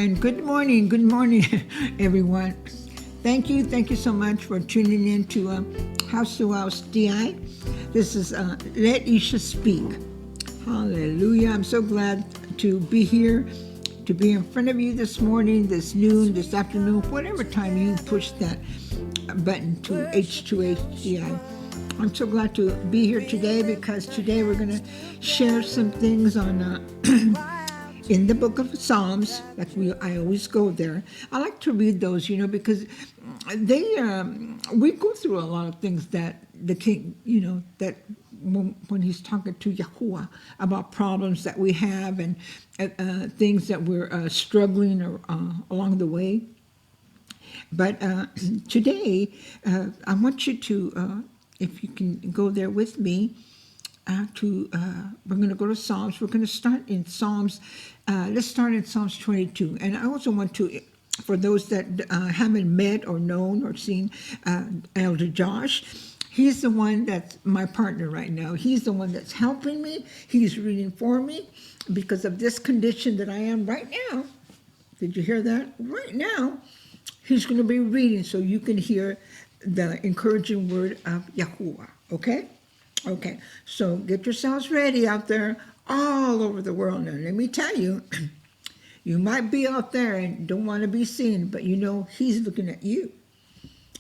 Amen. Good morning, everyone. Thank you so much for tuning in to House to House DI. This is Let Isha Speak. Hallelujah. I'm so glad to be here, to be in front of you this morning, this noon, this afternoon, whatever time you push that button to H2HDI. I'm so glad to be here today because today we're going to share some things on in the book of Psalms. Like I always go there. I like to read those, because we go through a lot of things that the king, that when he's talking to Yahuah about problems that we have and things that we're struggling along the way. But today, I want you to, if you can go there with me, we're going to go to Psalms. We're going to start in Psalms. Let's start in Psalms 22. And I also want to, for those that haven't met or known or seen Elder Josh, he's the one that's my partner right now. He's the one that's helping me. He's reading for me because of this condition that I am right now. Did you hear that? Right now, he's going to be reading so you can hear the encouraging word of Yahuah. Okay? Okay. So get yourselves ready out there all over the world. Now, let me tell you, you might be out there and don't want to be seen, but he's looking at you.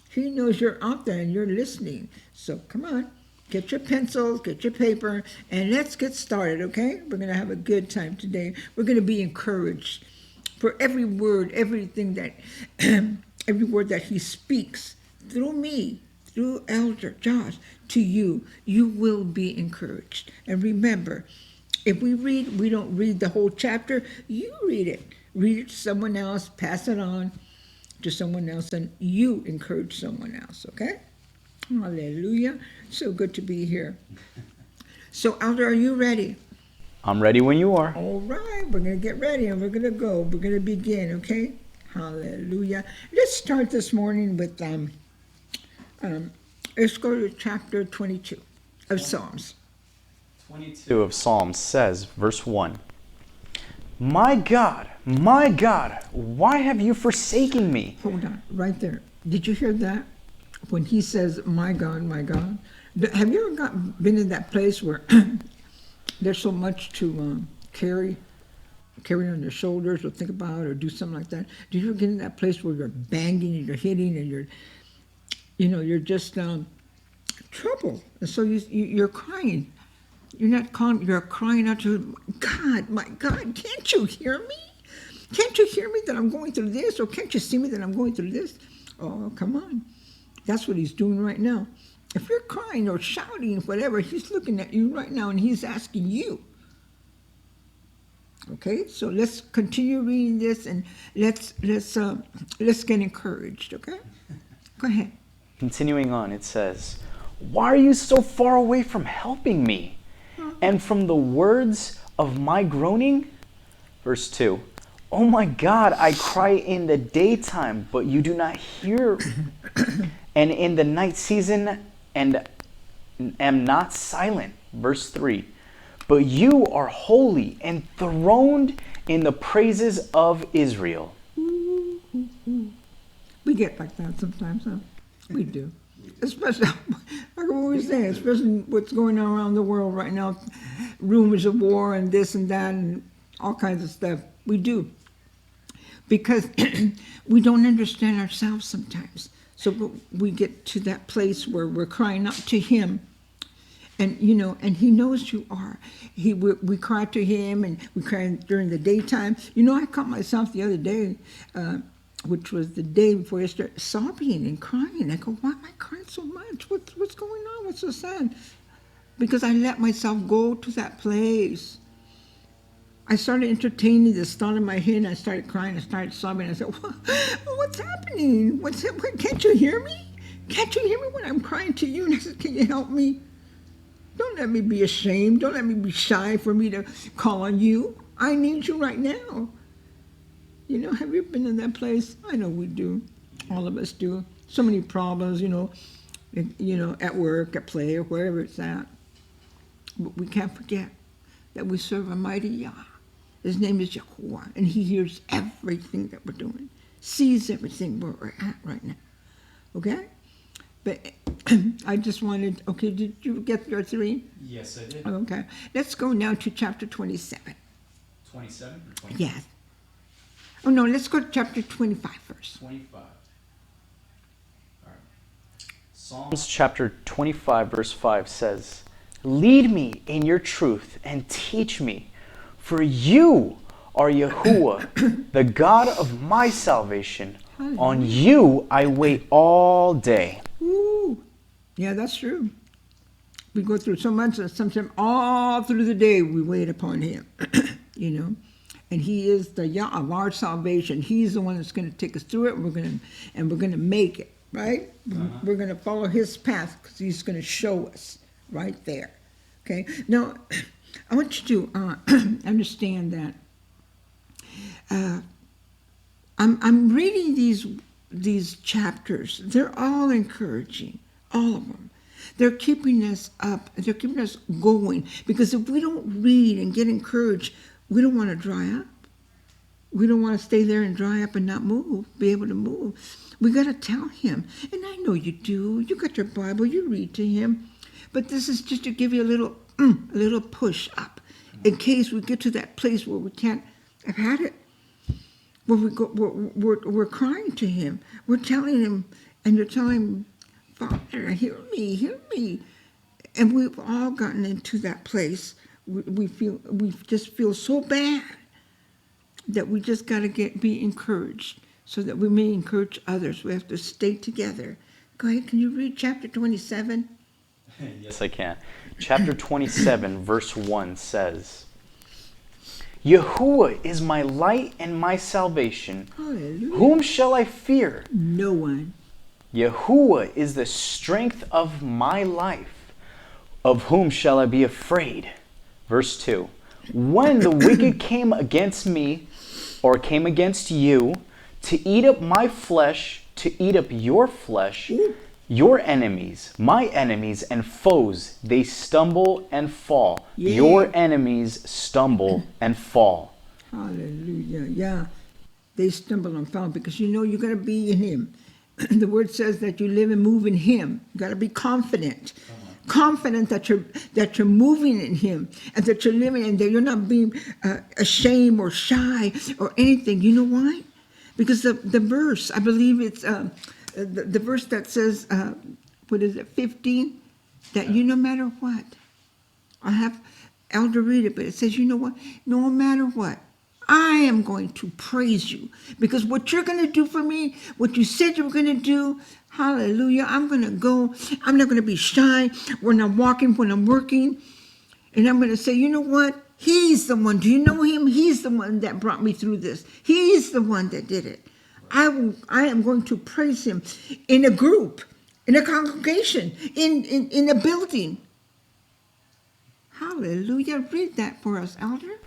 He knows you're out there and you're listening. So come on, get your pencils, get your paper, and let's get started, okay? We're going to have a good time today. We're going to be encouraged for every word, everything that, every word that he speaks through me, through Elder Josh, to you, you will be encouraged. And remember, if we read, we don't read the whole chapter, you read it. Read it to someone else, pass it on to someone else, and you encourage someone else, okay? Hallelujah. So good to be here. So, Elder, are you ready? I'm ready when you are. All right, we're going to get ready and we're going to go. We're going to begin, okay? Hallelujah. Let's start this morning with, let's go to chapter 22 of Psalms. 22 of Psalms says, verse 1, my God, why have you forsaken me? Hold on, right there. Did you hear that? When he says, my God, have you ever been in that place where there's so much to carry on your shoulders or think about or do something like that? Do you ever get in that place where you're banging and you're hitting and you're just troubled? And so you're crying. You're not calm. You're crying out to God, my God, can't you hear me? Can't you hear me that I'm going through this? Or can't you see me that I'm going through this? Oh, come on. That's what he's doing right now. If you're crying or shouting, whatever, he's looking at you right now and he's asking you. Okay, so let's continue reading this and let's get encouraged, okay? Go ahead. Continuing on, it says, why are you so far away from helping me? And from the words of my groaning? Verse 2, oh my God, I cry in the daytime, but you do not hear, and in the night season, and am not silent. Verse 3, but you are holy, enthroned in the praises of Israel. We get like that sometimes, huh? We do. Especially, like what we say, especially what's going on around the world right now, rumors of war and this and that and all kinds of stuff. We do. Because we don't understand ourselves sometimes. So we get to that place where we're crying out to him. And, and he knows you are. We cry to him and we cry during the daytime. I caught myself the other day, which was the day before yesterday, sobbing and crying. I go, why am I crying so much? What's going on? What's so sad? Because I let myself go to that place. I started entertaining this thought in my head, and I started crying. I started sobbing. I said, what's happening? Can't you hear me? Can't you hear me when I'm crying to you? And I said, can you help me? Don't let me be ashamed. Don't let me be shy for me to call on you. I need you right now. Have you been in that place? I know we do. All of us do. So many problems, at work, at play, or wherever it's at. But we can't forget that we serve a mighty Yah. His name is Yahuah, and he hears everything that we're doing, sees everything where we're at right now. Okay? But I just wanted, okay, did you get your 3? Yes, I did. Okay. Let's go now to chapter 27. 27 or 25? Yes. Oh, no, let's go to chapter 25 first. 25. All right. Psalms chapter 25, verse 5 says, "Lead me in your truth and teach me, for you are Yahuah, the God of my salvation. On you I wait all day." Ooh. Yeah, that's true. We go through so much, sometimes all through the day we wait upon him, you know. And he is the Yah of our salvation. He's the one that's going to take us through it. We're going to make it, right? We're going to follow his path because he's going to show us right there. Okay. Now, I want you to understand that I'm reading these chapters. They're all encouraging, all of them. They're keeping us up. They're keeping us going. Because if we don't read and get encouraged, we don't want to dry up. We don't want to stay there and dry up and not move, be able to move. We got to tell him. And I know you do. You got your Bible. You read to him. But this is just to give you a little push up in case we get to that place where we can't have had it. Where we're crying to him. We're telling him, and you're telling him, "Father, hear me." And we've all gotten into that place. We just feel so bad that we just got to be encouraged so that we may encourage others. We have to stay together. Go ahead, can you read chapter 27? Yes, I can. Chapter 27, verse 1 says, "Yahuah is my light and my salvation. Hallelujah. Whom shall I fear? No one." Yahuah is the strength of my life. Of whom shall I be afraid?" Verse 2, "When the wicked came against me, or came against you, to eat up my flesh, to eat up your flesh, your enemies, my enemies and foes, they stumble and fall." Yeah. Your enemies stumble and fall. Hallelujah. Yeah. They stumble and fall because you know you're going to be in him. The word says that you live and move in him. You got to be confident. Confident that you're moving in him and that you're living and that you're not being ashamed or shy or anything. You know why? Because the verse, I believe it's the verse that says, what is it, 15? That you no matter what. I have Elder read it, but it says, you know what? No matter what, I am going to praise you. Because what you're going to do for me, what you said you were going to do, hallelujah, I'm going to go. I'm not going to be shy when I'm walking, when I'm working. And I'm going to say, you know what? He's the one. Do you know him? He's the one that brought me through this. He's the one that did it. I am going to praise him in a group, in a congregation, in a building. Hallelujah. Read that for us, Elder.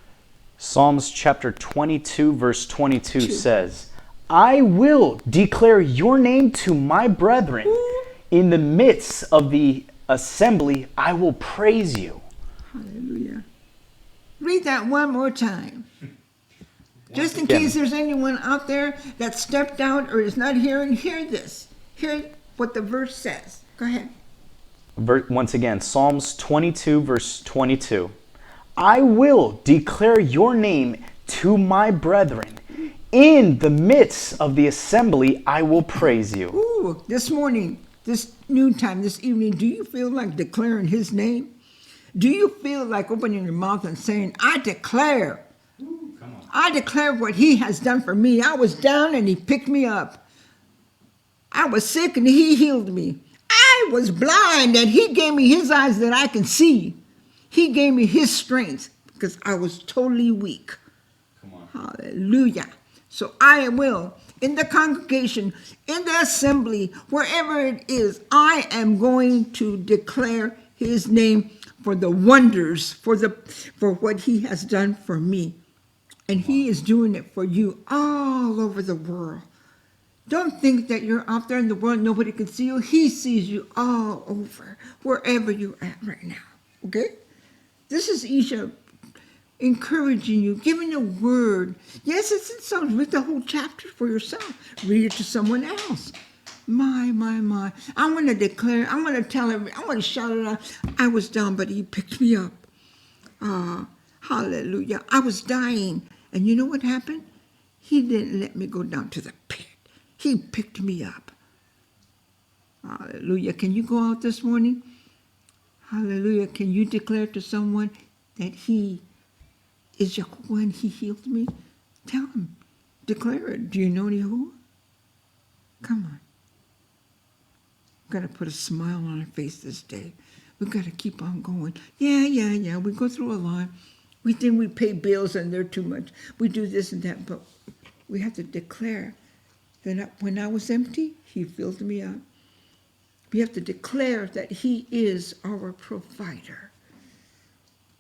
Psalms chapter 22, verse 22 says, "I will declare your name to my brethren. In the midst of the assembly, I will praise you." Hallelujah. Read that one more time. Just in case there's anyone out there that stepped out or is not hearing, hear this. Hear what the verse says. Go ahead. Once again, Psalms 22, verse 22. "I will declare your name to my brethren. In the midst of the assembly, I will praise you." Ooh, this morning, this noontime, this evening, do you feel like declaring his name? Do you feel like opening your mouth and saying, I declare what he has done for me. I was down and he picked me up. I was sick and he healed me. I was blind and he gave me his eyes that I can see. He gave me his strength because I was totally weak. Come on. Hallelujah. So I will, in the congregation, in the assembly, wherever it is, I am going to declare his name for the wonders, for what he has done for me. And he is doing it for you all over the world. Don't think that you're out there in the world, nobody can see you. He sees you all over, wherever you're at right now. Okay? This is Isha encouraging you, giving a word. Yes, it's in Psalms. Read the whole chapter for yourself. Read it to someone else. My. I want to declare, I want to tell everyone, I want to shout it out. I was down, but he picked me up. Hallelujah. I was dying. And you know what happened? He didn't let me go down to the pit. He picked me up. Hallelujah. Can you go out this morning? Hallelujah. Can you declare to someone that he is Yahuah and he healed me? Tell him. Declare it. Do you know Yahuah? Come on. We've got to put a smile on our face this day. We've got to keep on going. Yeah. We go through a lot. We think we pay bills and they're too much. We do this and that, but we have to declare that when I was empty, he filled me up. We have to declare that he is our provider.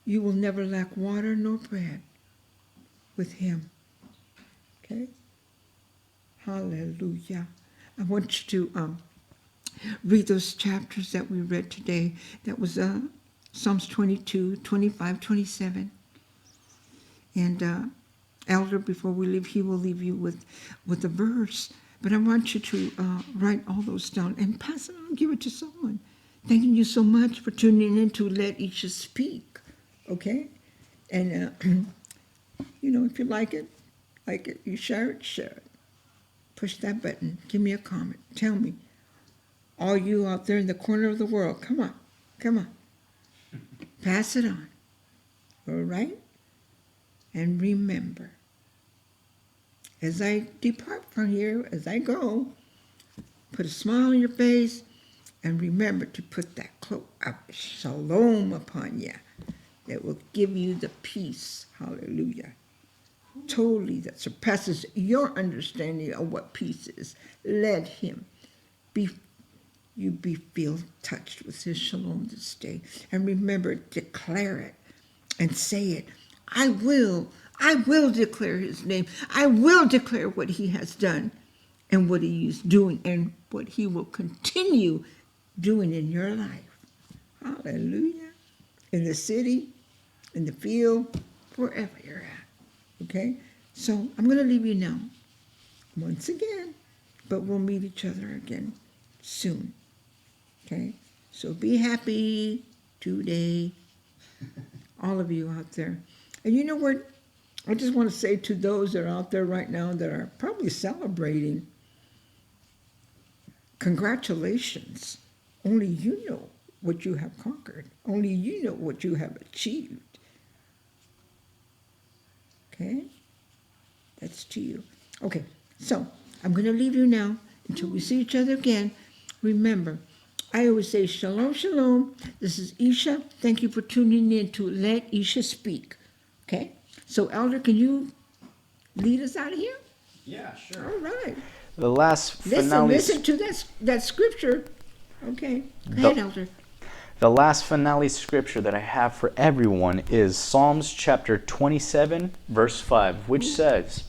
You will never lack water nor bread with him. Okay? Hallelujah. I want you to read those chapters that we read today. That was Psalms 22, 25, 27. And Elder, before we leave, he will leave you with a verse. But I want you to write all those down and pass it on, give it to someone. Thanking you so much for tuning in to Let Isha Speak, okay? And, if you like it, you share it. Push that button. Give me a comment. Tell me. All you out there in the corner of the world, come on. Pass it on, all right? And remember, as I depart from here, as I go, put a smile on your face and remember to put that cloak of shalom upon you that will give you the peace, hallelujah, totally that surpasses your understanding of what peace is. Let him be feel touched with his shalom this day. And remember, declare it and say it. I will declare his name. I will declare what he has done and what he is doing and what he will continue doing in your life. Hallelujah. In the city, in the field, wherever you're at. Okay? So I'm going to leave you now once again, but we'll meet each other again soon. Okay? So be happy today, all of you out there. And you know what? I just want to say to those that are out there right now that are probably celebrating, congratulations. Only you know what you have conquered. Only you know what you have achieved. Okay? That's to you. Okay, so I'm going to leave you now until we see each other again. Remember, I always say shalom, shalom. This is Isha. Thank you for tuning in to Let Isha Speak. Okay? So, Elder, can you lead us out of here? Yeah, sure. All right. The last finale. Listen to that scripture. Okay. Go ahead, Elder. The last finale scripture that I have for everyone is Psalms chapter 27, verse 5, which says,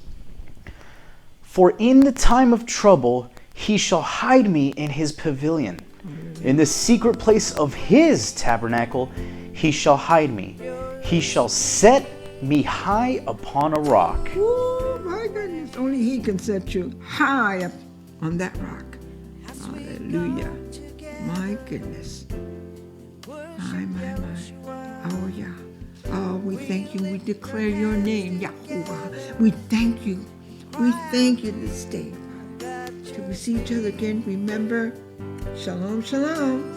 "For in the time of trouble he shall hide me in his pavilion. In the secret place of his tabernacle he shall hide me. He shall set me high upon a rock." Oh, my goodness. Only he can set you high up on that rock. Hallelujah. My goodness. My. Oh, yeah. Oh, we thank you. We declare your name, Yahuah. We thank you. We thank you this day. Till we see each other again, remember, shalom, shalom.